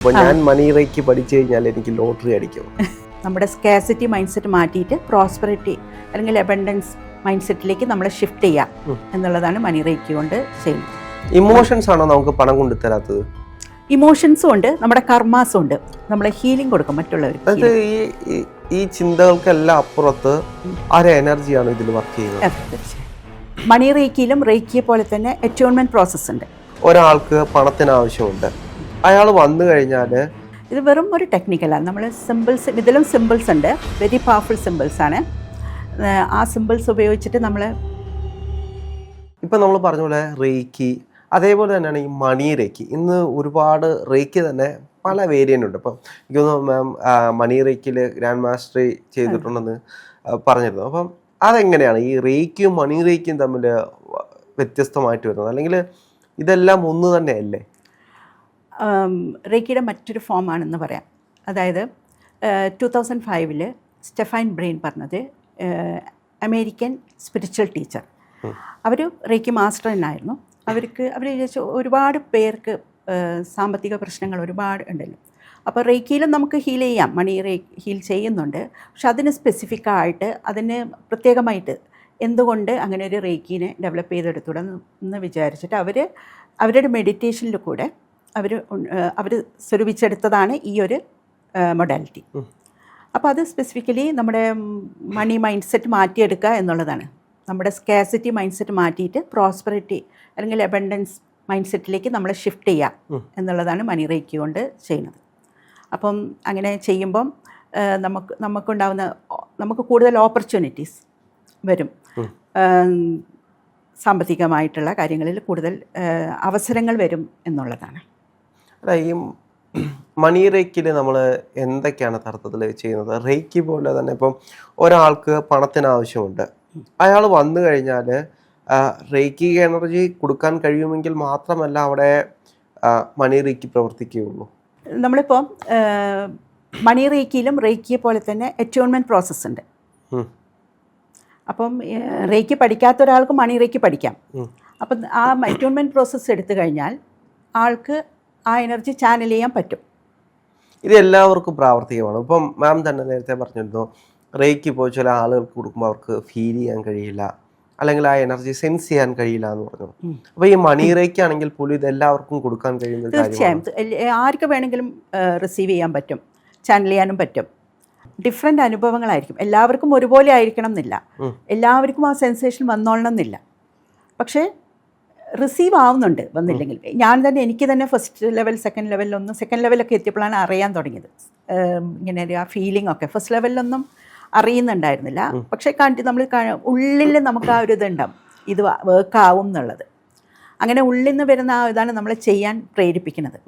അപ്പോൾ ഞാൻ മണി റേക്ക് പഠിച്ചു കഴിഞ്ഞാൽ എനിക്ക് ലോട്ടറി അടിക്കും. നമ്മുടെ സ്കാസിറ്റി മൈൻഡ് സെറ്റ് മാറ്റിയിട്ട് പ്രോസ്പെറിറ്റി അല്ലെങ്കിൽ അബണ്ടൻസ് മൈൻഡ് സെറ്റിലേക്ക് നമ്മൾ ഷിഫ്റ്റ് ചെയ്യാം എന്നുള്ളതാണ് മണി റേക്ക് കൊണ്ട് ചെയ്യുന്നത്. ഇമോഷൻസ് ആണോ നമുക്ക് പണം കൊണ്ട് തരാത്തത്? ഇമോഷൻസും ഉണ്ട്, നമ്മുടെ കർമാസും ഉണ്ട്. നമ്മൾ ഹീലിംഗ് കൊടുക്കും മറ്റുള്ളവർക്ക്. ഈ ചിന്തകൾക്കെല്ലാം അപ്പുറത്ത് ആരെ എനർജിയാണ് ഇതിൽ വർക്ക് ചെയ്യുന്നത്? മണി റേക്കിയിലും റേക്കിയെ പോലെ തന്നെ അറ്റ്യൂൺമെന്റ് പ്രോസസ് ഉണ്ട്. ഒരാൾക്ക് പണത്തിന് ആവശ്യമുണ്ട്, അയാൾ വന്നു കഴിഞ്ഞാൽ ഇത് വെറും ഒരു ടെക്നിക്കലാണ്. നമ്മൾ സിമ്പിൾസ്, ഇതിലും സിമ്പിൾസ് ഉണ്ട്, വെരി പവർഫുൾ സിമ്പിൾസ് ആണ്. ആ സിമ്പിൾസ് ഉപയോഗിച്ചിട്ട് നമ്മൾ ഇപ്പം നമ്മൾ പറഞ്ഞ പോലെ റേക്കി, അതേപോലെ തന്നെയാണ് ഈ മണി റേക്കി. ഇന്ന് ഒരുപാട് റേക്കി തന്നെ പല വേരിയൻ്റ് ഉണ്ട്. ഇപ്പം എനിക്ക് തോന്നുന്നു മാം മണി റേക്കിൽ ഗ്രാൻഡ് മാസ്റ്ററി ചെയ്തിട്ടുണ്ടെന്ന് പറഞ്ഞിരുന്നു. അപ്പം അതെങ്ങനെയാണ് ഈ റേക്കിയും മണി റേക്കിയും തമ്മിൽ വ്യത്യസ്തമായിട്ട് വരുന്നത്, അല്ലെങ്കിൽ ഇതെല്ലാം ഒന്ന് തന്നെയല്ലേ? റേക്കിയുടെ മറ്റൊരു ഫോമാണെന്ന് പറയാം. അതായത് 2005 സ്റ്റെഫൈൻ ബ്രെയിൻ പറഞ്ഞത്, അമേരിക്കൻ സ്പിരിച്വൽ ടീച്ചർ, അവർ റേക്കി മാസ്റ്റർ തന്നെയായിരുന്നു. അവർ വിചാരിച്ചു ഒരുപാട് പേർക്ക് സാമ്പത്തിക പ്രശ്നങ്ങൾ ഒരുപാട് ഉണ്ടല്ലോ. അപ്പോൾ റേക്കിയിലും നമുക്ക് ഹീൽ ചെയ്യാം, മണി ഹീൽ ചെയ്യുന്നുണ്ട്. പക്ഷെ അതിന് സ്പെസിഫിക്കായിട്ട്, അതിന് പ്രത്യേകമായിട്ട് എന്തുകൊണ്ട് അങ്ങനെ ഒരു റേക്കീനെ ഡെവലപ്പ് ചെയ്തെടുത്തൂടെ എന്ന് വിചാരിച്ചിട്ട് അവരുടെ മെഡിറ്റേഷനിൽ കൂടെ അവർ സ്വരൂപിച്ചെടുത്തതാണ് ഈ ഒരു മൊഡാലിറ്റി. അപ്പോൾ അത് സ്പെസിഫിക്കലി നമ്മുടെ മണി മൈൻഡ് സെറ്റ് മാറ്റിയെടുക്കുക എന്നുള്ളതാണ്. നമ്മുടെ സ്കാസിറ്റി മൈൻഡ് സെറ്റ് മാറ്റിയിട്ട് പ്രോസ്പെറിറ്റി അല്ലെങ്കിൽ അബണ്ടൻസ് മൈൻഡ് സെറ്റിലേക്ക് നമ്മൾ ഷിഫ്റ്റ് ചെയ്യാം എന്നുള്ളതാണ് മണി റേക്കി കൊണ്ട് ചെയ്യുന്നത്. അപ്പം അങ്ങനെ ചെയ്യുമ്പം നമുക്ക് കൂടുതൽ ഓപ്പർച്യൂണിറ്റീസ് വരും. സാമ്പത്തികമായിട്ടുള്ള കാര്യങ്ങളിൽ കൂടുതൽ അവസരങ്ങൾ വരും എന്നുള്ളതാണ്. അല്ല, ഈ മണി റേക്കിൽ നമ്മൾ എന്തൊക്കെയാണ് അർത്ഥത്തിൽ ചെയ്യുന്നത്? റേക്കി പോലെ തന്നെ ഇപ്പം ഒരാൾക്ക് പണത്തിന് ആവശ്യമുണ്ട്, അയാൾ വന്നു കഴിഞ്ഞാൽ റേക്കി എനർജി കൊടുക്കാൻ കഴിയുമെങ്കിൽ മാത്രമല്ല അവിടെ മണി റേക്കി പ്രവർത്തിക്കുകയുള്ളൂ. നമ്മളിപ്പോൾ മണി റേക്കിയിലും റേക്കിയെ പോലെ തന്നെ അറ്റ്യൂൺമെന്റ് പ്രോസസ്സ് ഉണ്ട്. അപ്പം റേക്കി പഠിക്കാത്ത ഒരാൾക്ക് മണി റേക്കി പഠിക്കാം. അപ്പം ആ അറ്റ്യൂൺമെന്റ് പ്രോസസ്സ് എടുത്തു കഴിഞ്ഞാൽ ആൾക്ക് ആ എനർജി ചാനൽ ചെയ്യാൻ പറ്റും. ഇത് എല്ലാവർക്കും പ്രാവർത്തികമാണ്. ഇപ്പം മാം തന്നെ നേരത്തെ പറഞ്ഞിരുന്നു, റേക്കി പോയി ചില ആളുകൾക്ക് കൊടുക്കുമ്പോൾ അവർക്ക് ഫീൽ ചെയ്യാൻ കഴിയില്ല, അല്ലെങ്കിൽ ആ എനർജി സെൻസ് ചെയ്യാൻ കഴിയില്ല എന്ന് പറഞ്ഞു. അപ്പോൾ ഈ മണി റേക്കി ആണെങ്കിൽ പോലും ഇത് എല്ലാവർക്കും കൊടുക്കാൻ കഴിയുന്ന തീർച്ചയായും ആർക്ക് വേണമെങ്കിലും റിസീവ് ചെയ്യാൻ പറ്റും, ചാനൽ ചെയ്യാനും പറ്റും. ഡിഫറെൻ്റ് അനുഭവങ്ങളായിരിക്കും, എല്ലാവർക്കും ഒരുപോലെ ആയിരിക്കണം എന്നില്ല, എല്ലാവർക്കും ആ സെൻസേഷൻ വന്നോളണം എന്നില്ല. പക്ഷേ റിസീവ് ആവുന്നുണ്ട്, വന്നില്ലെങ്കിൽ. എനിക്ക് തന്നെ ഫസ്റ്റ് ലെവൽ സെക്കൻഡ് ലെവലൊക്കെ എത്തിയപ്പോഴാണ് അറിയാൻ തുടങ്ങിയത്. ഇങ്ങനെ ആ ഫീലിംഗ് ഒക്കെ ഫസ്റ്റ് ലെവലിലൊന്നും അറിയുന്നുണ്ടായിരുന്നില്ല. പക്ഷേ നമ്മൾ ഉള്ളിൽ നമുക്ക് ആ ഒരു ഇതുണ്ടാവും, ഇത് വർക്കാവും എന്നുള്ളത്. അങ്ങനെ ഉള്ളിൽ നിന്ന് വരുന്ന ആ ഇതാണ് നമ്മളെ ചെയ്യാൻ പ്രേരിപ്പിക്കുന്നത്.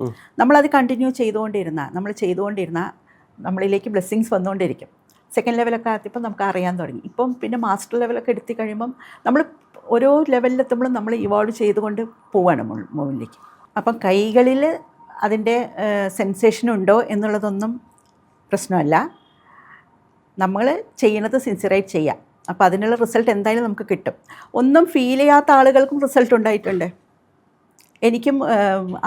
നമ്മളത് കണ്ടിന്യൂ ചെയ്തുകൊണ്ടിരുന്ന നമ്മളിലേക്ക് ബ്ലെസ്സിങ്സ് വന്നുകൊണ്ടിരിക്കും. സെക്കൻഡ് ലെവലൊക്കെ ആദ്യപ്പോൾ നമുക്ക് അറിയാൻ തുടങ്ങി. ഇപ്പം പിന്നെ മാസ്റ്റർ ലെവലൊക്കെ എടുത്തി കഴിയുമ്പം നമ്മൾ ഓരോ ലെവലിലെത്തുമ്പോഴും നമ്മൾ ഇവോൾവ് ചെയ്തുകൊണ്ട് പോവാണ് മുന്നിലേക്ക്. അപ്പം കൈകളിൽ അതിൻ്റെ സെൻസേഷൻ ഉണ്ടോ എന്നുള്ളതൊന്നും പ്രശ്നമല്ല. നമ്മൾ ചെയ്യുന്നത് സിൻസിയറായിട്ട് ചെയ്യാം. അപ്പോൾ അതിനുള്ള റിസൾട്ട് എന്തായാലും നമുക്ക് കിട്ടും. ഒന്നും ഫീൽ ചെയ്യാത്ത ആളുകൾക്കും റിസൾട്ട് ഉണ്ടായിട്ടുണ്ട്. എനിക്കും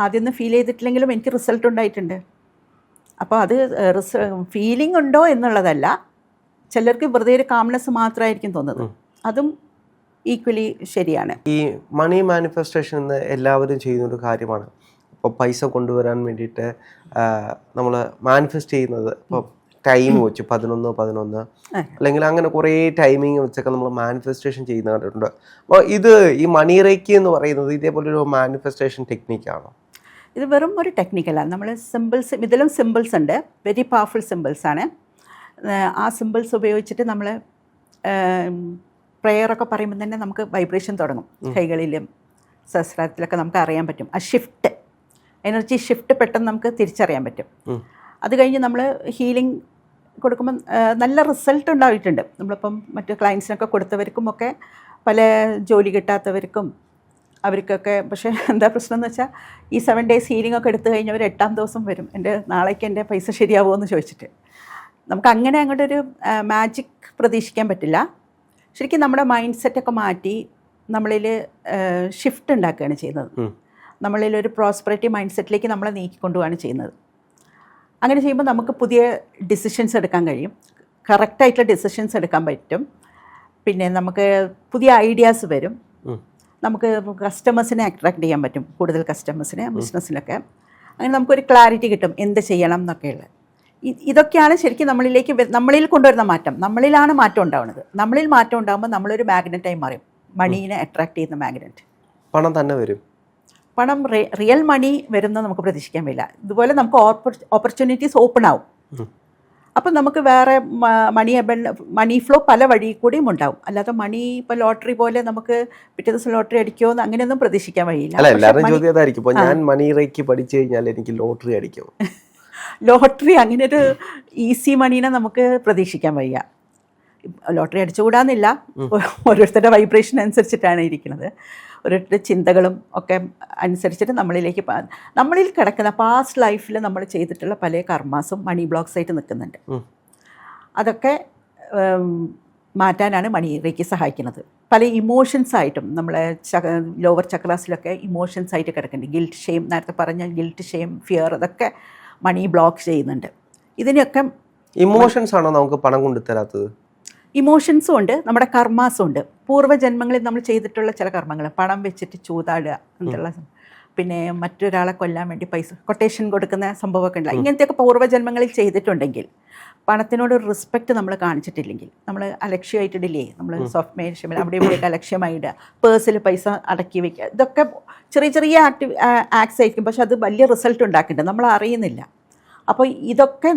ആദ്യമൊന്നും ഫീൽ ചെയ്തിട്ടില്ലെങ്കിലും എനിക്ക് റിസൾട്ട് ഉണ്ടായിട്ടുണ്ട്. അപ്പോൾ അത് ഫീലിംഗ് ഉണ്ടോ എന്നുള്ളതല്ല, ചിലർക്ക് വെറുതെ ഒരു കാംനെസ് മാത്രമായിരിക്കും തോന്നുന്നത്. അതും ഈക്വലി ശരിയാണ്. ഈ മണി മാനിഫെസ്റ്റേഷൻ എന്ന് എല്ലാവരും ചെയ്യുന്നൊരു കാര്യമാണ്. ഇപ്പോൾ പൈസ കൊണ്ടുവരാൻ വേണ്ടിയിട്ട് നമ്മൾ മാനിഫെസ്റ്റ് ചെയ്യുന്നത് ഇപ്പോൾ ടൈം വെച്ച് 11 അല്ലെങ്കിൽ അങ്ങനെ കുറേ ടൈമിങ് വെച്ചൊക്കെ നമ്മൾ മാനിഫെസ്റ്റേഷൻ ചെയ്യുന്ന കണ്ടിട്ടുണ്ട്. അപ്പോൾ ഇത് ഈ മണി റേക്കി എന്ന് പറയുന്നത് ഇതേപോലൊരു മാനിഫെസ്റ്റേഷൻ ടെക്നിക്കാണോ? ഇത് വെറും ഒരു ടെക്നിക്കലാണ്. നമ്മൾ ഇതിലും സിമ്പിൾസ് ഉണ്ട്, വെരി പവർഫുൾ സിമ്പിൾസ് ആണ്. ആ സിമ്പിൾസ് ഉപയോഗിച്ചിട്ട് നമ്മൾ പ്രെയറൊക്കെ പറയുമ്പോൾ തന്നെ നമുക്ക് വൈബ്രേഷൻ തുടങ്ങും. കൈകളിലും സഹസ്രാരത്തിലൊക്കെ നമുക്ക് അറിയാൻ പറ്റും. ആ ഷിഫ്റ്റ്, എനർജി ഷിഫ്റ്റ് പെട്ടെന്ന് നമുക്ക് തിരിച്ചറിയാൻ പറ്റും. അത് കഴിഞ്ഞ് നമ്മൾ ഹീലിംഗ് കൊടുക്കുമ്പം നല്ല റിസൾട്ട് ഉണ്ടായിട്ടുണ്ട്. നമ്മളിപ്പം മറ്റു ക്ലയൻസിനൊക്കെ കൊടുത്തവർക്കുമൊക്കെ, പല ജോലി കിട്ടാത്തവർക്കും അവർക്കൊക്കെ. പക്ഷേ എന്താ പ്രശ്നം എന്ന് വെച്ചാൽ, ഈ 7 days ഹീലിംഗ് ഒക്കെ എടുത്തു കഴിഞ്ഞവർ 8ാം ദിവസം വരും, നാളേക്ക് എൻ്റെ പൈസ ശരിയാവുമോ എന്ന് ചോദിച്ചിട്ട്. നമുക്ക് അങ്ങനെ അങ്ങോട്ടൊരു മാജിക് പ്രതീക്ഷിക്കാൻ പറ്റില്ല. ശരിക്കും നമ്മുടെ മൈൻഡ് സെറ്റൊക്കെ മാറ്റി നമ്മളിൽ ഷിഫ്റ്റ് ഉണ്ടാക്കുകയാണ് ചെയ്യുന്നത്. നമ്മളിലൊരു പ്രോസ്പെറിറ്റി മൈൻഡ് സെറ്റിലേക്ക് നമ്മളെ നീക്കിക്കൊണ്ടുപോവാണ് ചെയ്യുന്നത്. അങ്ങനെ ചെയ്യുമ്പോൾ നമുക്ക് പുതിയ ഡിസിഷൻസ് എടുക്കാൻ കഴിയും, കറക്റ്റായിട്ടുള്ള ഡിസിഷൻസ് എടുക്കാൻ പറ്റും. പിന്നെ നമുക്ക് പുതിയ ഐഡിയാസ് വരും, നമുക്ക് കസ്റ്റമേഴ്സിനെ അട്രാക്ട് ചെയ്യാൻ പറ്റും, കൂടുതൽ കസ്റ്റമേഴ്സിനെ ബിസിനസ്സിലൊക്കെ. അങ്ങനെ നമുക്കൊരു ക്ലാരിറ്റി കിട്ടും എന്ത് ചെയ്യണം എന്നൊക്കെയുള്ളത്. ഇതൊക്കെയാണ് ശരിക്കും നമ്മളിൽ കൊണ്ടുവരുന്ന മാറ്റം. നമ്മളിലാണ് മാറ്റം ഉണ്ടാവുന്നത്. നമ്മളിൽ മാറ്റം ഉണ്ടാകുമ്പോൾ നമ്മളൊരു മാഗ്നറ്റായി മാറും, മണീനെ അട്രാക്ട് ചെയ്യുന്ന മാഗ്നറ്റ്. പണം തന്നെ വരും. പണം റിയൽ മണി വരുന്നത് നമുക്ക് പ്രതീക്ഷിക്കാൻ പറ്റില്ല. ഇതുപോലെ നമുക്ക് ഓപ്പർച്യൂണിറ്റീസ് ഓപ്പൺ ആവും. അപ്പം നമുക്ക് വേറെ മണി ഫ്ലോ പല വഴി കൂടിയും ഉണ്ടാവും. അല്ലാതെ മണി ഇപ്പോൾ ലോട്ടറി പോലെ നമുക്ക് പിറ്റേ ദിവസം ലോട്ടറി അടിക്കുമോ എന്ന് അങ്ങനെയൊന്നും പ്രതീക്ഷിക്കാൻ കഴിയില്ല. അല്ല, എല്ലാവരും ചോദ്യം അതായിരിക്കും, ഇപ്പോൾ ഞാൻ മണി റേക്ക് പഠിച്ചു കഴിഞ്ഞാൽ എനിക്ക് ലോട്ടറി അടിക്കും. ലോട്ടറി അങ്ങനെ ഒരു ഈസി മണീനെ നമുക്ക് പ്രതീക്ഷിക്കാൻ വയ്യ. ലോട്ടറി അടിച്ചുകൂടാന്നില്ല, ഓരോരുത്തരുടെ വൈബ്രേഷൻ അനുസരിച്ചിട്ടാണ് ഇരിക്കുന്നത്. ഓരോരുത്തരുടെ ചിന്തകളും ഒക്കെ അനുസരിച്ചിട്ട് നമ്മളിൽ കിടക്കുന്ന പാസ്റ്റ് ലൈഫിൽ നമ്മൾ ചെയ്തിട്ടുള്ള പല കർമാസും മണി ബ്ലോക്സ് ആയിട്ട് നിൽക്കുന്നുണ്ട്. അതൊക്കെ മാറ്റാനാണ് മണി റേക്ക് സഹായിക്കുന്നത്. പല ഇമോഷൻസായിട്ടും നമ്മളെ ലോവർ ചക്രാസിലൊക്കെ ഇമോഷൻസ് ആയിട്ട് കിടക്കുന്നുണ്ട്. ഗിൽറ്റ്, ഷെയിം, നേരത്തെ പറഞ്ഞ ഗിൽറ്റ്, ഷെയിം, ഫിയർ, അതൊക്കെ മണി ബ്ലോക്ക് ചെയ്യുന്നുണ്ട്. ഇതിനൊക്കെ ഇമോഷൻസ് ആണോ നമുക്ക് പണം കൊണ്ടുതരാത്തത്? ഇമോഷൻസും ഉണ്ട്, നമ്മുടെ കർമാസും ഉണ്ട്. പൂർവ്വജന്മങ്ങളിൽ നമ്മൾ ചെയ്തിട്ടുള്ള ചില കർമ്മങ്ങൾ, പണം വെച്ചിട്ട് ചൂതാടുക എന്നുള്ള, പിന്നെ മറ്റൊരാളെ കൊല്ലാൻ വേണ്ടി പൈസ കൊട്ടേഷൻ കൊടുക്കുന്ന സംഭവമൊക്കെ ഉണ്ടല്ല, ഇങ്ങനത്തെയൊക്കെ പൂർവ്വജന്മങ്ങളിൽ ചെയ്തിട്ടുണ്ടെങ്കിൽ, പണത്തിനോട് റെസ്പെക്റ്റ് നമ്മൾ കാണിച്ചിട്ടില്ലെങ്കിൽ, നമ്മൾ അലക്ഷ്യമായിട്ടിടില്ലേ, നമ്മൾ സോഫ്റ്റ്വെയർ അവിടെ ഇവിടെയൊക്കെ അലക്ഷ്യമായിടുക, പേഴ്സിൽ പൈസ അടക്കി വയ്ക്കുക, ഇതൊക്കെ ചെറിയ ചെറിയ ആക്ട്സ് ആയിരിക്കും. പക്ഷെ അത് വലിയ റിസൾട്ട് ഉണ്ടാക്കുന്നുണ്ട്, നമ്മൾ അറിയുന്നില്ല. അപ്പോൾ ഇതൊക്കെ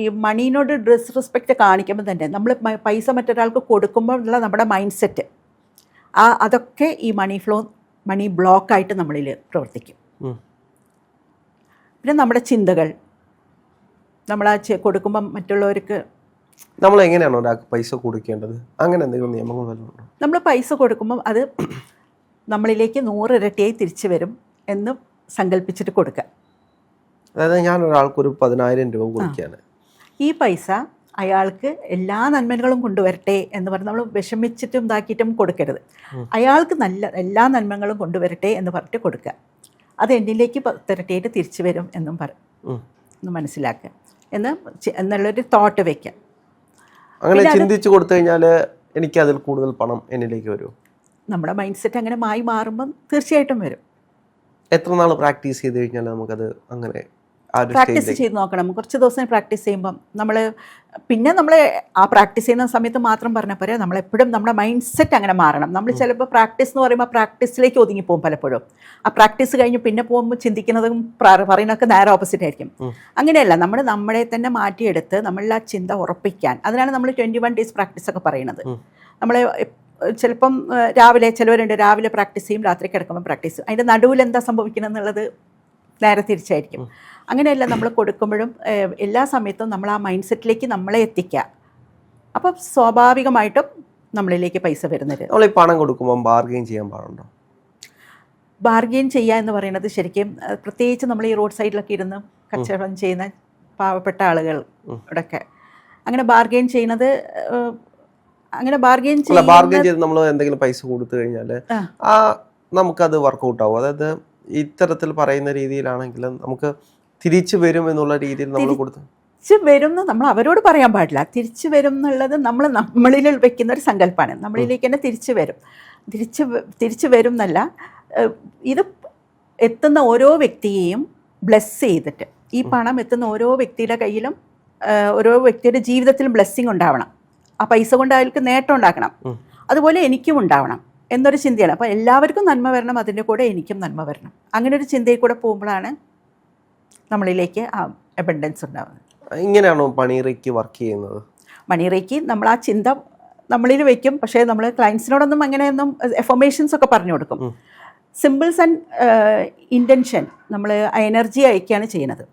ഈ മണീനോട് ഡിസ്റെസ്പെക്റ്റ് കാണിക്കുമ്പോൾ തന്നെ നമ്മൾ പൈസ മറ്റൊരാൾക്ക് കൊടുക്കുമ്പോൾ ഉള്ള നമ്മുടെ മൈൻഡ് സെറ്റ്, അതൊക്കെ ഈ മണി ബ്ലോക്കായിട്ട് നമ്മളിൽ പ്രവർത്തിക്കും. പിന്നെ നമ്മുടെ ചിന്തകൾ, നമ്മൾ കൊടുക്കുമ്പം മറ്റുള്ളവർക്ക് നമ്മൾ എങ്ങനെയാണോ ഒരാൾക്ക് പൈസ കൊടുക്കേണ്ടത്, അങ്ങനെ എന്തെങ്കിലും നിയമങ്ങൾ വല്ലതുണ്ടോ? നമ്മൾ പൈസ കൊടുക്കുമ്പം അത് നമ്മളിലേക്ക് 100 ഇരട്ടിയായി തിരിച്ചു വരും എന്ന് സങ്കല്പിച്ചിട്ട് കൊടുക്കുക. അതായത് ഞാൻ ഒരാൾക്കൊരു 10,000 രൂപ കൊടുക്കുകയാണ്, ഈ പൈസ അയാൾക്ക് എല്ലാ നന്മകളും കൊണ്ടുവരട്ടെ എന്ന് പറഞ്ഞ് നമ്മൾ വിഷമിച്ചിട്ടും ഇതാക്കിയിട്ടും കൊടുക്കരുത്. അയാൾക്ക് എല്ലാ നന്മകളും കൊണ്ടുവരട്ടെ എന്ന് പറഞ്ഞിട്ട് കൊടുക്കുക. അത് എന്നിലേക്ക് 10 ഇരട്ടിയായിട്ട് തിരിച്ചു വരും എന്നും എന്ന് മനസ്സിലാക്കുക എന്നുള്ളൊരു തോട്ട് വയ്ക്കുക. അങ്ങനെ ചിന്തിച്ച് കൊടുത്തു കഴിഞ്ഞാൽ എനിക്ക് അതിൽ കൂടുതൽ പണം എന്നിലേക്ക് വരും. നമ്മുടെ മൈൻഡ് സെറ്റ് അങ്ങനെ മാറുമ്പം തീർച്ചയായിട്ടും വരും. എത്ര നാൾ പ്രാക്ടീസ് ചെയ്ത് കഴിഞ്ഞാൽ നമുക്കത് അങ്ങനെ പ്രാക്ടീസ് ചെയ്ത് നോക്കണം. കുറച്ച് ദിവസം പ്രാക്ടീസ് ചെയ്യുമ്പം നമ്മൾ ആ പ്രാക്ടീസ് ചെയ്യുന്ന സമയത്ത് മാത്രം പറഞ്ഞാൽ പോരാ, നമ്മളെപ്പോഴും നമ്മുടെ മൈൻഡ് സെറ്റ് അങ്ങനെ മാറണം. നമ്മൾ ചിലപ്പോൾ പ്രാക്ടീസ് എന്ന് പറയുമ്പോൾ പ്രാക്ടീസിലേക്ക് ഒതുങ്ങിപ്പോകും പലപ്പോഴും. ആ പ്രാക്ടീസ് കഴിഞ്ഞ് പിന്നെ പോകുമ്പോൾ ചിന്തിക്കുന്നതും പറയുന്നതൊക്കെ നേരെ ഓപ്പോസിറ്റ് ആയിരിക്കും. അങ്ങനെയല്ല, നമ്മളെ തന്നെ മാറ്റിയെടുത്ത് നമ്മളിൽ ആ ചിന്ത ഉറപ്പിക്കാൻ, അതിനാണ് നമ്മൾ 21 days പ്രാക്ടീസൊക്കെ പറയുന്നത്. നമ്മൾ ചിലപ്പം ചിലവരുണ്ട് രാവിലെ പ്രാക്ടീസ് ചെയ്യും, രാത്രി കിടക്കുമ്പോൾ പ്രാക്ടീസ് ചെയ്യും. അതിൻ്റെ നടുവിൽ എന്താ സംഭവിക്കുന്നത് എന്നുള്ളത് നേരെ തിരിച്ചായിരിക്കും. അങ്ങനെയല്ല, നമ്മൾ കൊടുക്കുമ്പോഴും എല്ലാ സമയത്തും നമ്മൾ ആ മൈൻഡ് സെറ്റിലേക്ക് നമ്മളെ എത്തിക്കുക. അപ്പം സ്വാഭാവികമായിട്ടും നമ്മളിലേക്ക് പൈസ വരുന്നത്. നമ്മൾ ഈ പണം കൊടുക്കുമ്പോൾ ബാർഗെയിൻ ചെയ്യാൻ പാടുണ്ടോ? ബാർഗെയിൻ ചെയ്യുക എന്ന് പറയുന്നത് ശരിക്കും, പ്രത്യേകിച്ച് നമ്മൾ ഈ റോഡ് സൈഡിലൊക്കെ ഇരുന്ന് കച്ചവടം ചെയ്യുന്ന പാവപ്പെട്ട ആളുകൾ ഇവിടെയൊക്കെ അങ്ങനെ ബാർഗെയിൻ ചെയ്യുന്നത്, ബാർഗെയിൻ ചെയ്ത് നമ്മൾ എന്തെങ്കിലും പൈസ കൊടുത്തു കഴിഞ്ഞാൽ നമുക്കത് വർക്കൗട്ട് ആവും. അതായത് ഇത്തരത്തിൽ പറയുന്ന രീതിയിലാണെങ്കിൽ നമുക്ക് തിരിച്ചു വരും എന്നുള്ള രീതിയിൽ നമ്മൾ കൊടുത്തു തിരിച്ചു വരും എന്ന് നമ്മൾ അവരോട് പറയാൻ പാടില്ല. തിരിച്ചു വരും എന്നുള്ളത് നമ്മളിൽ വെക്കുന്ന ഒരു സങ്കല്പമാണ്. നമ്മളിലേക്ക് തന്നെ തിരിച്ചു വരും എന്നല്ല, ഇത് എത്തുന്ന ഓരോ വ്യക്തിയെയും ബ്ലെസ് ചെയ്തിട്ട്, ഈ പണം എത്തുന്ന ഓരോ വ്യക്തിയുടെ കയ്യിലും ഓരോ വ്യക്തിയുടെ ജീവിതത്തിലും ബ്ലെസ്സിങ് ഉണ്ടാവണം. ആ പൈസ കൊണ്ട് അയാൾക്ക് നേട്ടം ഉണ്ടാക്കണം, അതുപോലെ എനിക്കും ഉണ്ടാവണം എന്നൊരു ചിന്തയാണ്. അപ്പോൾ എല്ലാവർക്കും നന്മ വരണം, അതിൻ്റെ കൂടെ എനിക്കും നന്മ വരണം. അങ്ങനെ ഒരു ചിന്തയിൽ കൂടെ പോകുമ്പോഴാണ് നമ്മളിലേക്ക് ആ അബണ്ടൻസ് ഉണ്ടാവുന്നത്. ഇങ്ങനെയാണോ മണി റേക്ക് വർക്ക് ചെയ്യുന്നത്? മണി റേക്ക് നമ്മൾ ആ ചിന്ത നമ്മളിൽ വയ്ക്കും. പക്ഷേ നമ്മൾ ക്ലയൻസിനോടൊന്നും അങ്ങനെയൊന്നും എഫർമേഷൻസ് ഒക്കെ പറഞ്ഞു കൊടുക്കും. സിമ്പിൾസ് ആൻഡ് ഇൻറ്റൻഷൻ, നമ്മൾ എനർജി അയക്കുകയാണ് ചെയ്യുന്നത്.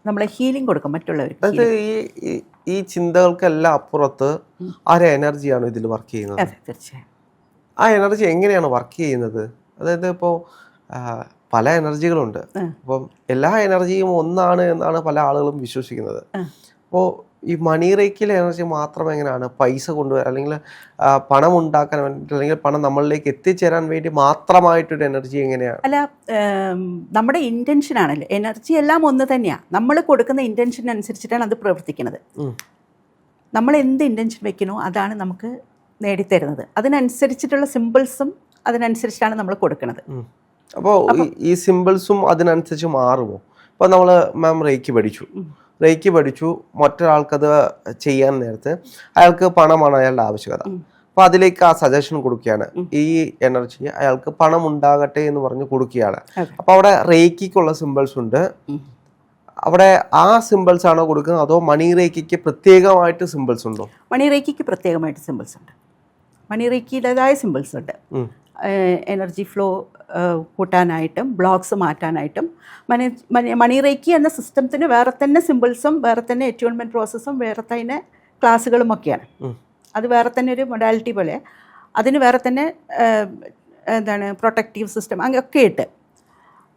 നമ്മൾ ഹീലിംഗ് കൊടുക്കും മറ്റുള്ളവർക്ക്. അതായത് ഈ ചിന്തകൾക്കെല്ലാം അപ്പുറത്ത് ആ എനർജിയാണ് ഇതിൽ വർക്ക് ചെയ്യുന്നത്. അതെ, തീർച്ചയായും. ആ എനർജി എങ്ങനെയാണ് വർക്ക് ചെയ്യുന്നത്? അതായത് ഇപ്പോൾ പല എനർജികളുണ്ട്, അപ്പം എല്ലാ എനർജിയും ഒന്നാണ് എന്നാണ് പല ആളുകളും വിശ്വസിക്കുന്നത്. അപ്പോൾ ഈ മണി റേക്കിലെ എനർജി മാത്രം എങ്ങനെയാണ് പൈസ കൊണ്ടുവരാൻ അല്ലെങ്കിൽ പണം ഉണ്ടാക്കാൻ വേണ്ടിയിട്ട് അല്ലെങ്കിൽ പണം നമ്മളിലേക്ക് എത്തിച്ചേരാൻ വേണ്ടി മാത്രമായിട്ടൊരു എനർജി എങ്ങനെയാണ്? അല്ല, നമ്മുടെ ഇൻറ്റൻഷൻ ആണല്ലോ, എനർജി എല്ലാം ഒന്ന് തന്നെയാണ്. നമ്മൾ കൊടുക്കുന്ന ഇൻറ്റൻഷൻ അനുസരിച്ചിട്ടാണ് അത് പ്രവർത്തിക്കുന്നത്. നമ്മൾ എന്ത് ഇൻറ്റൻഷൻ വെക്കണോ അതാണ് നമുക്ക് നേടിത്തരുന്നത്. അതിനനുസരിച്ചിട്ടുള്ള സിമ്പിൾസും അതിനനുസരിച്ചിട്ടാണ് നമ്മൾ കൊടുക്കുന്നത്. അപ്പോൾ ഈ സിമ്പിൾസും അതിനനുസരിച്ച് മാറുമോ? ഇപ്പോൾ നമ്മൾ മാം റേക്കി പഠിച്ചു മറ്റൊരാൾക്കത് ചെയ്യാൻ നേരത്ത് അയാൾക്ക് പണമാണ് അയാളുടെ ആവശ്യകത. അപ്പോൾ അതിലേക്ക് ആ സജഷൻ കൊടുക്കുകയാണ്, ഈ എനർജി അയാൾക്ക് പണം ഉണ്ടാകട്ടെ എന്ന് പറഞ്ഞ് കൊടുക്കുകയാണ്. അപ്പോൾ അവിടെ റേക്കിക്കുള്ള സിമ്പിൾസ് ഉണ്ട്, അവിടെ ആ സിമ്പിൾസ് ആണോ കൊടുക്കുന്നത് അതോ മണി റേക്കിക്ക് പ്രത്യേകമായിട്ട് സിമ്പിൾസ് ഉണ്ടോ? മണി റേക്കിക്ക് പ്രത്യേകമായിട്ട് സിമ്പിൾസ് ഉണ്ട്. മണി റേക്കിയുടേതായ സിമ്പിൾസ് ഉണ്ട്. എനർജി ഫ്ലോ കൂട്ടാനായിട്ടും ബ്ലോക്സ് മാറ്റാനായിട്ടും മണി റേക്കി എന്ന സിസ്റ്റത്തിന് വേറെ തന്നെ സിമ്പിൾസും വേറെ തന്നെ അറ്റ്യൂൺമെൻറ്റ് പ്രോസസ്സും വേറെ തന്നെ ക്ലാസ്സുകളും ഒക്കെയാണ്. അത് വേറെ തന്നെ ഒരു മൊഡാലിറ്റി പോലെ അതിന് വേറെ തന്നെ എന്താണ് പ്രൊട്ടക്റ്റീവ് സിസ്റ്റം അങ്ങനെയൊക്കെ ഇട്ട്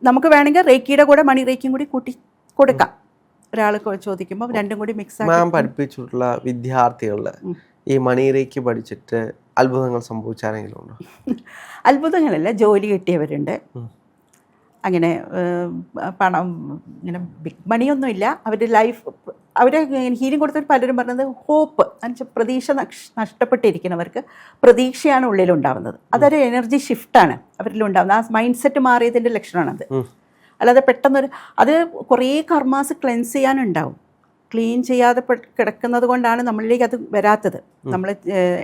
നമുക്ക് വേണമെങ്കിൽ റേക്കിയുടെ കൂടെ മണി റേക്കിയും കൂടി കൂട്ടി കൊടുക്കാം. ഒരാൾ ചോദിക്കുമ്പോൾ രണ്ടും കൂടി മിക്സ് ആക്കി. മാം പഠിപ്പിച്ചിട്ടുള്ള വിദ്യാർത്ഥികളിൽ ഈ മണി റേക്കി പഠിച്ചിട്ട് അത്ഭുതങ്ങൾ സംഭവിച്ചാരെങ്കിലും ഉണ്ടോ? അത്ഭുതങ്ങളല്ല, ജോലി കിട്ടിയവരുണ്ട്. അങ്ങനെ പണം ഇങ്ങനെ ബിഗ് മണിയൊന്നുമില്ല, അവരുടെ ലൈഫ് അവരെ ഹീലിംഗ് കൊടുത്തിട്ട് പലരും പറഞ്ഞത് ഹോപ്പ് എന്നുവെച്ചാൽ പ്രതീക്ഷ നഷ്ടപ്പെട്ടിരിക്കുന്നവർക്ക് പ്രതീക്ഷയാണ് ഉള്ളിലുണ്ടാവുന്നത്. അതൊരു എനർജി ഷിഫ്റ്റാണ് അവരിലുണ്ടാവുന്നത്. ആ മൈൻഡ് സെറ്റ് മാറിയതിൻ്റെ ലക്ഷണമാണത്. അല്ലാതെ പെട്ടെന്നൊരു അത് കുറേ കർമാസ് ക്ലെൻസ് ചെയ്യാനുണ്ടാവും. ക്ലീൻ ചെയ്യാതെ കിടക്കുന്നത് കൊണ്ടാണ് നമ്മളിലേക്ക് അത് വരാത്തത്. നമ്മൾ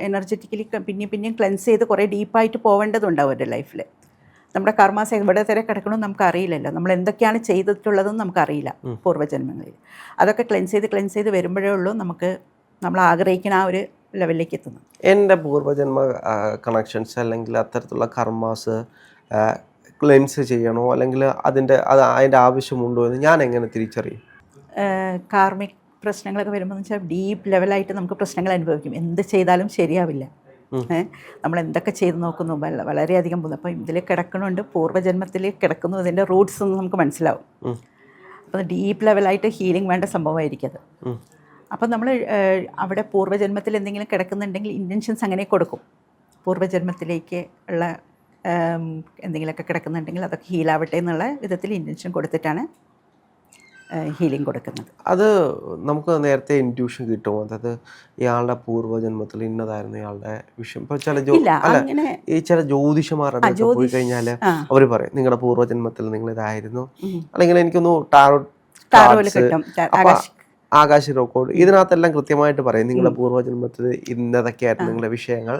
എനർജറ്റിക്കലി പിന്നെയും ക്ലെൻസ് ചെയ്ത് കുറേ ഡീപ്പായിട്ട് പോവേണ്ടതുണ്ടാവും അവരുടെ ലൈഫിൽ. നമ്മുടെ കർമാസ് എവിടെ വരെ കിടക്കണമെന്ന് നമുക്ക് അറിയില്ലല്ലോ. നമ്മൾ എന്തൊക്കെയാണ് ചെയ്തിട്ടുള്ളതെന്ന് നമുക്കറിയില്ല പൂർവ്വജന്മങ്ങളിൽ. അതൊക്കെ ക്ലെൻസ് ചെയ്ത് വരുമ്പോഴേ ഉള്ളൂ നമ്മൾ ആഗ്രഹിക്കുന്ന ആ ഒരു ലെവലിലേക്ക് എത്തുന്നത്. എൻ്റെ പൂർവ്വജന്മ കണക്ഷൻസ് അല്ലെങ്കിൽ അത്തരത്തിലുള്ള കർമാസ് ക്ലെൻസ് ചെയ്യണോ അല്ലെങ്കിൽ അതിൻ്റെ ആവശ്യമുണ്ടോ എന്ന് ഞാൻ എങ്ങനെ തിരിച്ചറിയും? കാർമിക് പ്രശ്നങ്ങളൊക്കെ വരുമ്പോൾ എന്ന് വെച്ചാൽ ഡീപ്പ് ലെവലായിട്ട് നമുക്ക് പ്രശ്നങ്ങൾ അനുഭവിക്കും. എന്ത് ചെയ്താലും ശരിയാവില്ല. നമ്മൾ എന്തൊക്കെ ചെയ്ത് നോക്കുന്നു വളരെയധികം പോകുന്നു. അപ്പം ഇതിൽ കിടക്കണുണ്ട്, പൂർവ്വജന്മത്തിൽ കിടക്കുന്നു, ഇതിൻ്റെ റൂട്ട്സ് ഒന്നും നമുക്ക് മനസ്സിലാവും. അപ്പം ഡീപ്പ് ലെവലായിട്ട് ഹീലിംഗ് വേണ്ട സംഭവമായിരിക്കും അത്. അപ്പം നമ്മൾ അവിടെ പൂർവ്വജന്മത്തിൽ എന്തെങ്കിലും കിടക്കുന്നുണ്ടെങ്കിൽ ഇൻറ്റൻഷൻസ് അങ്ങനെ കൊടുക്കും. പൂർവ്വജന്മത്തിലേക്ക് ഉള്ള എന്തെങ്കിലുമൊക്കെ കിടക്കുന്നുണ്ടെങ്കിൽ അതൊക്കെ ഹീലാവട്ടെ എന്നുള്ള വിധത്തിൽ ഇൻറ്റൻഷൻ കൊടുത്തിട്ടാണ് ഹീലിംഗ് കൊടുക്കുന്നത്. അത് നമുക്ക് നേരത്തെ ഇൻറ്റ്യൂഷൻ കിട്ടുമോ? അതായത് ഇയാളുടെ പൂർവ്വജന്മത്തിൽ ഇന്നതായിരുന്നു ഇയാളുടെ വിഷയം. ഇപ്പോൾ ചില ജ്യോതിഷന്മാരുടെ പോയി കഴിഞ്ഞാൽ അവർ പറയും നിങ്ങളുടെ പൂർവ്വജന്മത്തിൽ നിങ്ങൾ ഇതായിരുന്നു, അല്ലെങ്കിൽ എനിക്കൊന്ന് ആകാശ റെക്കോർഡ് ഇതിനകത്തെല്ലാം കൃത്യമായിട്ട് പറയും നിങ്ങളുടെ പൂർവ്വജന്മത്തിൽ ഇന്നതൊക്കെയായിരുന്നു നിങ്ങളുടെ വിഷയങ്ങൾ,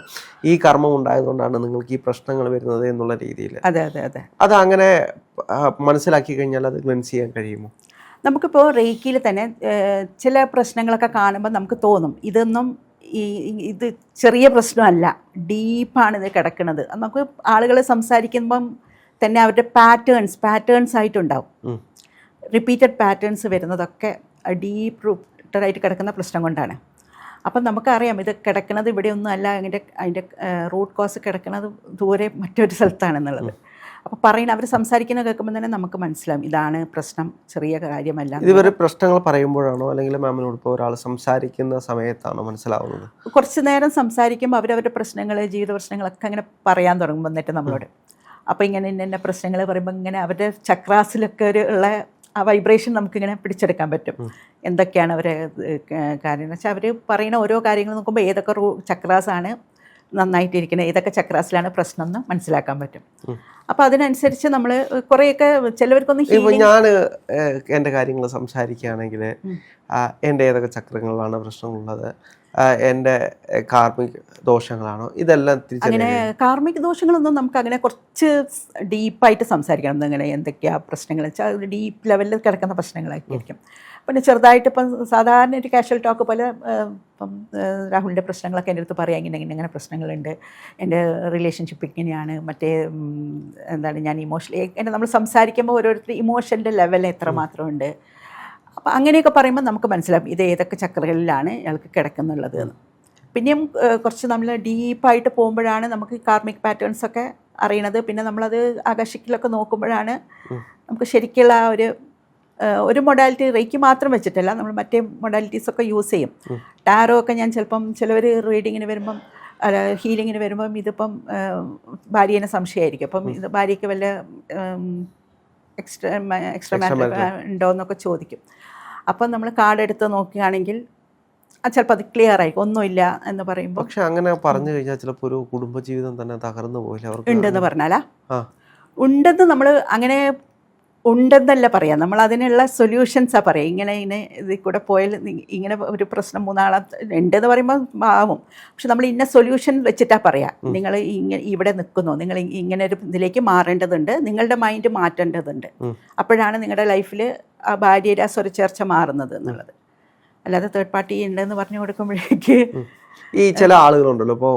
ഈ കർമ്മം ഉണ്ടായതുകൊണ്ടാണ് നിങ്ങൾക്ക് ഈ പ്രശ്നങ്ങൾ വരുന്നത് എന്നുള്ള രീതിയിൽ. അത് അങ്ങനെ മനസ്സിലാക്കി കഴിഞ്ഞാൽ അത് ക്ലെൻസ് ചെയ്യാൻ കഴിയുമോ? നമുക്കിപ്പോൾ റേക്കിയിൽ തന്നെ ചില പ്രശ്നങ്ങളൊക്കെ കാണുമ്പോൾ നമുക്ക് തോന്നും ഇത് ചെറിയ പ്രശ്നമല്ല, ഡീപ്പാണ് ഇത് കിടക്കുന്നത്. നമുക്ക് ആളുകൾ സംസാരിക്കുമ്പം തന്നെ അവരുടെ പാറ്റേൺസ് ആയിട്ടുണ്ടാവും. റിപ്പീറ്റഡ് പാറ്റേൺസ് വരുന്നതൊക്കെ ഡീപ്പ് റൂട്ടഡായിട്ട് കിടക്കുന്ന പ്രശ്നം കൊണ്ടാണ്. അപ്പം നമുക്കറിയാം ഇത് കിടക്കുന്നത് ഇവിടെയൊന്നും അല്ല, അതിൻ്റെ റൂട്ട് കോസ് കിടക്കുന്നത് ദൂരെ മറ്റൊരു സ്ഥലത്താണെന്നുള്ളത്. അപ്പോൾ അവർ സംസാരിക്കുന്നത് കേൾക്കുമ്പോൾ തന്നെ നമുക്ക് മനസ്സിലാവും ഇതാണ് പ്രശ്നം, ചെറിയ കാര്യമല്ല. ഇതുവരെ പ്രശ്നങ്ങൾ പറയുമ്പോഴാണോ അല്ലെങ്കിൽ മാമിനോട് ഇപ്പോൾ ഒരാൾ സംസാരിക്കുന്ന സമയത്താണോ മനസ്സിലാവുന്നത്? കുറച്ച് നേരം സംസാരിക്കുമ്പോൾ അവരവരുടെ പ്രശ്നങ്ങൾ, ജീവിത പ്രശ്നങ്ങളൊക്കെ അങ്ങനെ പറയാൻ തുടങ്ങും വന്നിട്ട് നമ്മളോട്. അപ്പോൾ ഇങ്ങനെ ഇന്ന പ്രശ്നങ്ങൾ പറയുമ്പോൾ ഇങ്ങനെ അവരുടെ ചക്രാസിലൊക്കെ ഉള്ള ആ വൈബ്രേഷൻ നമുക്കിങ്ങനെ പിടിച്ചെടുക്കാൻ പറ്റും. എന്തൊക്കെയാണ് അവരെ കാര്യം എന്ന് വെച്ചാൽ അവർ പറയുന്ന ഓരോ കാര്യങ്ങൾ നോക്കുമ്പോൾ ഏതൊക്കെ ചക്രാസാണ് നന്നായിട്ടിരിക്കുന്നത്, ഏതൊക്കെ ചക്രാസിലാണ് പ്രശ്നം എന്ന് മനസ്സിലാക്കാൻ പറ്റും. അപ്പോൾ അതിനനുസരിച്ച് നമ്മൾ കുറേയൊക്കെ ചിലവർക്കൊന്നും ഞാൻ എൻ്റെ കാര്യങ്ങൾ സംസാരിക്കുകയാണെങ്കിൽ എൻ്റെ ഏതൊക്കെ ചക്രങ്ങളിലാണ് പ്രശ്നമുള്ളത്, എൻ്റെ കാർമിക് ദോഷങ്ങളാണോ, ഇതെല്ലാം അങ്ങനെ കാർമിക് ദോഷങ്ങളൊന്നും നമുക്ക് അങ്ങനെ കുറച്ച് ഡീപ്പായിട്ട് സംസാരിക്കണം. അങ്ങനെ എന്തൊക്കെയാണ് പ്രശ്നങ്ങൾ വെച്ചാൽ ഡീപ്പ് ലെവലിൽ കിടക്കുന്ന പ്രശ്നങ്ങളൊക്കെ ആയിരിക്കും. പിന്നെ ചെറുതായിട്ട് ഇപ്പം സാധാരണ ഒരു കാഷ്വൽ ടോക്ക് പോലെ ഇപ്പം രാഹുലിൻ്റെ പ്രശ്നങ്ങളൊക്കെ എൻ്റെ അടുത്ത് പറയാം, ഇങ്ങനെ പ്രശ്നങ്ങളുണ്ട്, എൻ്റെ റിലേഷൻഷിപ്പ് ഇങ്ങനെയാണ്, മറ്റേ ഞാൻ ഇമോഷണലി നമ്മൾ സംസാരിക്കുമ്പോൾ ഓരോരുത്തർ ഇമോഷൻ്റെ ലെവൽ എത്രമാത്രമുണ്ട്. അപ്പോൾ അങ്ങനെയൊക്കെ പറയുമ്പോൾ നമുക്ക് മനസ്സിലാവും ഇത് ഏതൊക്കെ ചക്രകളിലാണ് ഇയാൾക്ക് കിടക്കുന്നുള്ളത് എന്ന്. പിന്നെയും കുറച്ച് നമ്മൾ ഡീപ്പായിട്ട് പോകുമ്പോഴാണ് നമുക്ക് കാർമിക് പാറ്റേൺസൊക്കെ അറിയണത്. പിന്നെ നമ്മളത് ആകാശിക്കിലൊക്കെ നോക്കുമ്പോഴാണ് നമുക്ക് ശരിക്കുള്ള ഒരു ഒരു മൊഡാലിറ്റി റേക്ക് മാത്രം വെച്ചിട്ടല്ല, നമ്മൾ മറ്റേ മൊഡാലിറ്റീസൊക്കെ യൂസ് ചെയ്യും. ടാരോ ഒക്കെ ഞാൻ ചിലപ്പം ചിലവർ റീഡിങ്ങിന് വരുമ്പം അല്ല ഹീലിങ്ങിന് വരുമ്പം ഇതിപ്പം ഭാര്യനെ സംശയമായിരിക്കും. അപ്പം ഇത് ഭാര്യയ്ക്ക് വല്ല എക്സ്ട്രാ മാറ്റർ ഉണ്ടോ എന്നൊക്കെ ചോദിക്കും. അപ്പം നമ്മൾ കാർഡ് എടുത്ത് നോക്കുകയാണെങ്കിൽ ചിലപ്പോൾ അത് ക്ലിയർ ആയിരിക്കും, ഒന്നുമില്ല എന്ന് പറയുമ്പോൾ. പക്ഷെ അങ്ങനെ പറഞ്ഞു കഴിഞ്ഞാൽ ചിലപ്പോൾ ഒരു കുടുംബജീവിതം തന്നെ തകർന്നു പോയില്ല അവർക്ക്. ഉണ്ടെന്ന് പറഞ്ഞാലാ ഉണ്ടെന്ന് നമ്മൾ അങ്ങനെ ഉണ്ടെന്നല്ല പറയാം, നമ്മൾ അതിനുള്ള സൊല്യൂഷൻസാണ് പറയുക. ഇങ്ങനെ ഇതിൽ കൂടെ പോയാൽ ഇങ്ങനെ ഒരു പ്രശ്നം ഉണ്ടെന്ന് പറയുമ്പോൾ ആവും. പക്ഷെ നമ്മൾ ഇന്ന സൊല്യൂഷൻ വെച്ചിട്ടാണ് പറയാം. നിങ്ങൾ ഇവിടെ നിൽക്കുന്നു, നിങ്ങൾ ഇങ്ങനെ ഒരു ഇതിലേക്ക് മാറേണ്ടതുണ്ട്, നിങ്ങളുടെ മൈൻഡ് മാറ്റേണ്ടതുണ്ട്. അപ്പോഴാണ് നിങ്ങളുടെ ലൈഫിൽ ആ ഭാര്യയുടെ ആ സ്വരച്ചേർച്ച മാറുന്നത് എന്നുള്ളത്. അല്ലാതെ തേർഡ് പാർട്ടി ഉണ്ടെന്ന് പറഞ്ഞു കൊടുക്കുമ്പോഴേക്ക് ഈ ചില ആളുകളുണ്ടല്ലോ, ഇപ്പോൾ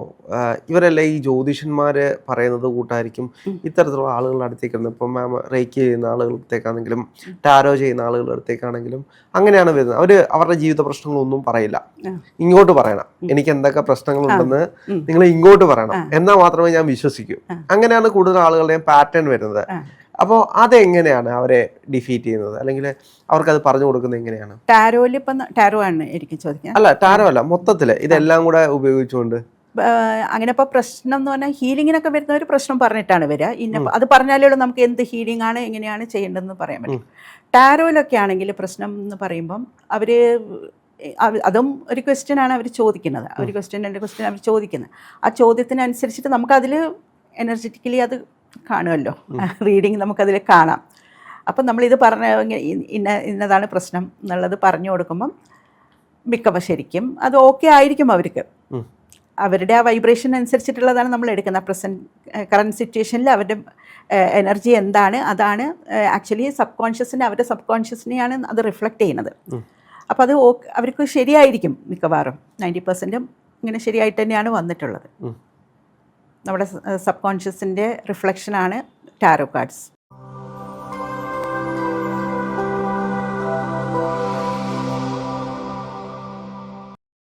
ഇവരെല്ലാം ഈ ജ്യോതിഷന്മാർ പറയുന്നത് കൂട്ടായിരിക്കും ഇത്തരത്തിലുള്ള ആളുകളുടെ അടുത്തേക്ക്. ഇപ്പം മാം റേക്ക് ചെയ്യുന്ന ആളുകളുടെ അടുത്തേക്കാണെങ്കിലും ടാരോ ചെയ്യുന്ന ആളുകളുടെ അടുത്തേക്കാണെങ്കിലും അങ്ങനെയാണ് വരുന്നത്. അവർ അവരുടെ ജീവിത പ്രശ്നങ്ങളൊന്നും പറയില്ല, ഇങ്ങോട്ട് പറയണം, എനിക്ക് എന്തൊക്കെ പ്രശ്നങ്ങളുണ്ടെന്ന് നിങ്ങൾ ഇങ്ങോട്ട് പറയണം, എന്നാൽ മാത്രമേ ഞാൻ വിശ്വസിക്കൂ. അങ്ങനെയാണ് കൂടുതൽ ആളുകളുടെയും പാറ്റേൺ വരുന്നത്. അപ്പോൾ അതെങ്ങനെയാണ് അവരെ ഡിഫീറ്റ് ചെയ്യുന്നത്, അല്ലെങ്കിൽ അവർക്കത് പറഞ്ഞു കൊടുക്കുന്നത് എങ്ങനെയാണ്? ടാരോയിൽ ഇപ്പം ടാരോ ആണ് എനിക്ക് ചോദിക്കുന്നത്. അല്ല, ടാരോ അല്ല, മൊത്തത്തിൽ ഇതെല്ലാം കൂടെ ഉപയോഗിച്ചുകൊണ്ട്. അങ്ങനെ ഇപ്പോൾ പ്രശ്നം എന്ന് പറഞ്ഞാൽ ഹീലിങ്ങിനൊക്കെ വരുന്നവർ പ്രശ്നം പറഞ്ഞിട്ടാണ് വരിക. അത് പറഞ്ഞാലേ ഉള്ളൂ നമുക്ക് എന്ത് ഹീലിംഗ് ആണ് എങ്ങനെയാണ് ചെയ്യേണ്ടതെന്ന് പറയാൻ പറ്റും. ടാരോയിലൊക്കെ ആണെങ്കിൽ പ്രശ്നം എന്ന് പറയുമ്പം അവർ അതും ഒരു ക്വസ്റ്റ്യനാണ് അവർ ചോദിക്കുന്നത്. ഒരു ക്വസ്റ്റ്യൻ അവർ ചോദിക്കുന്നത്. ആ ചോദ്യത്തിനനുസരിച്ചിട്ട് നമുക്കതിൽ എനർജറ്റിക്കലി അത് കാണുമല്ലോ, റീഡിങ് നമുക്കതിൽ കാണാം. അപ്പം നമ്മളിത് ഇന്നതാണ് പ്രശ്നം എന്നുള്ളത് പറഞ്ഞു കൊടുക്കുമ്പം മിക്കവ ശരിക്കും അത് ഓക്കെ ആയിരിക്കും അവർക്ക്. അവരുടെ ആ വൈബ്രേഷൻ അനുസരിച്ചിട്ടുള്ളതാണ് നമ്മൾ എടുക്കുന്നത്. കറൻറ്റ് സിറ്റുവേഷനിൽ അവരുടെ എനർജി എന്താണ്, അതാണ് ആക്ച്വലി അവരുടെ സബ് കോൺഷ്യസിനെയാണ് അത് റിഫ്ലക്റ്റ് ചെയ്യുന്നത്. അപ്പോൾ അത് അവർക്ക് ശരിയായിരിക്കും മിക്കവാറും. 90% ഇങ്ങനെ ശരിയായിട്ട് തന്നെയാണ് വന്നിട്ടുള്ളത്. നമ്മുടെ സബ് കോൺഷ്യസിൻ്റെ റിഫ്ലക്ഷനാണ് ടാരോ കാർഡ്സ്.